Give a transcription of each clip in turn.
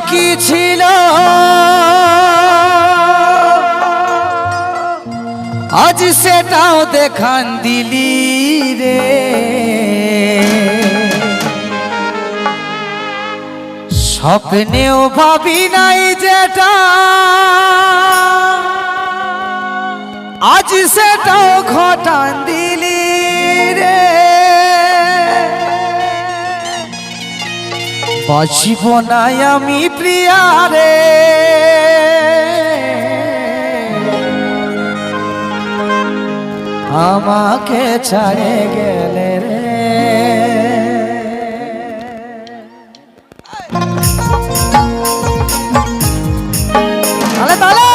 বাকি ছিল আজ সেটাও দেখান দিলি রে। স্বপ্নেও ভাবি নাই যেটা আজ সেটাও ঘটান দিলি রে। বাঁচিব নাই আমি প্রিয়া রে, আমাকে ছাড়ে গেলে রে। তালে তালে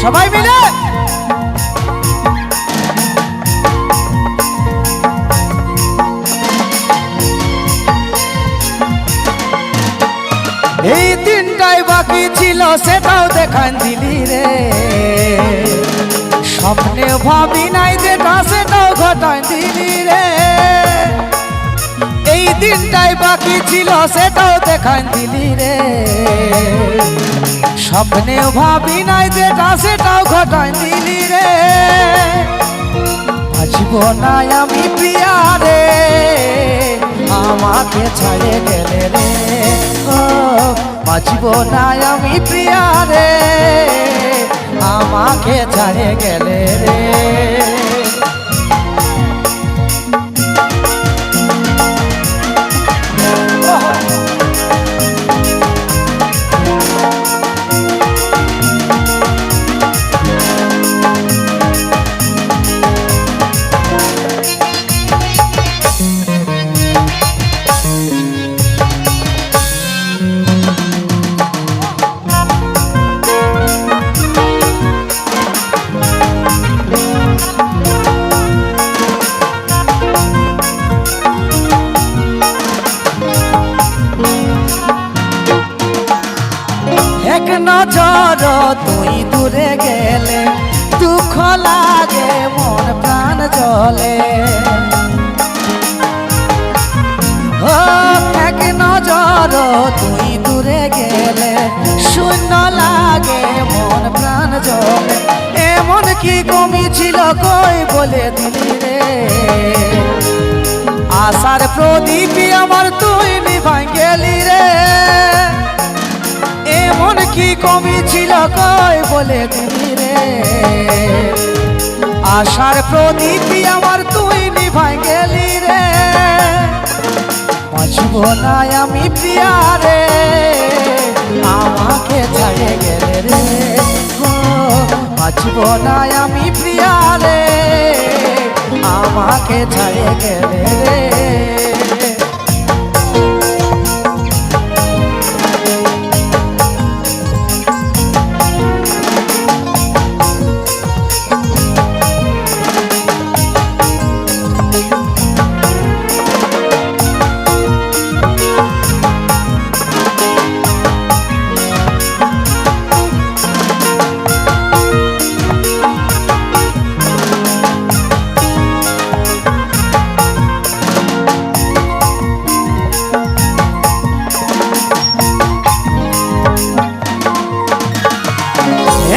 সবাই মিলে এই দিনটাই বাকি ছিল সেটাও দেখান দিলি রে। স্বপ্নে ভাবি নাই যেটা সেটাও ঘটান দিলি রে। এই দিনটাই বাকি ছিল সেটাও দেখান দিলি রে। স্বপ্নে ভাবি নাই যেটা সেটাও ঘটান দিলি রে। বাঁচব নাই আমি প্রিয়া রে, আমাকে ছাড়ে গেলে রে। ও বাঁচব নাই আমি প্রিয়া রে, আমাকে ছাড়ে গেলে রে। এক নজর তুই দূরে গেলে দুঃখ লাগে মন প্রাণ জ্বলে। ও এক নজর তুই দূরে গেলে শূন্য লাগে মন প্রাণ জ্বলে। এমন কি কমি ছিল কই বলে দিলি রে। আশার প্রদীপ আমার তুই নিভাই গেলি রে। এমন কি কমি ছিল কই বলে দিলি রে। আশার প্রদীপ আমার তুই নিভাই গেলি রে। বাঁচব নাই আমি প্রিয়া রে, আমাকে ছাড়ে গেলে রে। বাঁচব নাই আমি প্রিয়া রে, আমাকে ছাড়ে গেলে রে।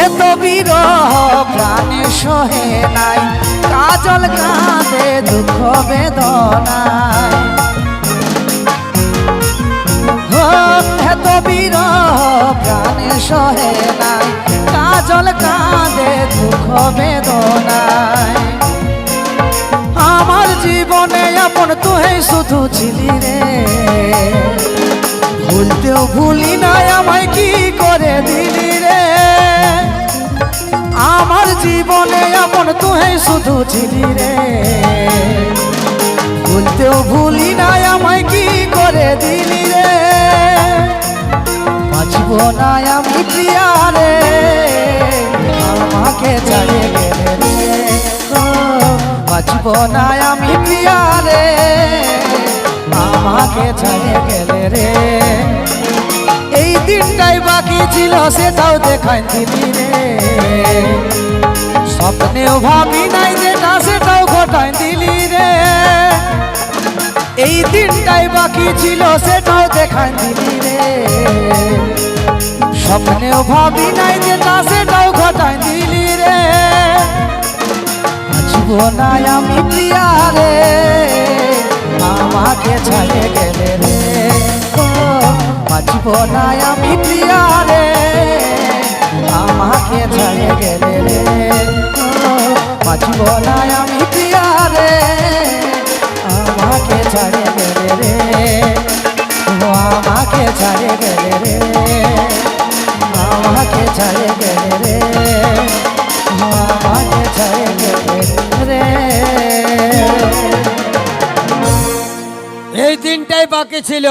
এত বিরহ প্রাণে সহে নাই, কাজল কাঁদে দুঃখ বেদনায়। এত বিরহ প্রাণে সহে নাই, কাজল কাঁদে দুঃখ বেদনায়। আমার জীবনে আপন তুই শুধু ছিলি রে। ভুলতেও ভুলি নাই আমায় কি করে দিলি রে। আমার জীবনে আপন তুই শুধু ছিলি রে। ভুলতেও ভুলি নাই আমায় কি করে দিলি রে। বাঁচব নাই আমি প্রিয়া রে, বাঁচিব না আমি প্রিয়া রে আমাকে ছেড়ে গেলে রে এই দিনটাই বাকি ছিল সেটাও দেখাই দিলি রে স্বপ্নেও ভাবি নাই যেটা সেটাও ঘটাই দিলি রে এই দিনটাই বাকি ছিল সেটাও দেখাই দিলি রে স্বপ্নেও ভাবি নাই যেটা সেটাও ঘটাই দিলি রে বাঁচিব না আমি প্রিয়া রে আমাকে ছেড়ে গেলে রে ও বাঁচিব না আমি প্রিয়া রে আমাকে ছেড়ে গেলে রে ও বাঁচিব না আমি প্রিয়া রে আমাকে ছেড়ে গেলে রে ও আমাকে ছেড়ে গেলে রে আমাকে ছেড়ে গেলে রে ও আমাকে ছেড়ে গেলে রে এই দিনটাই বাকি ছিল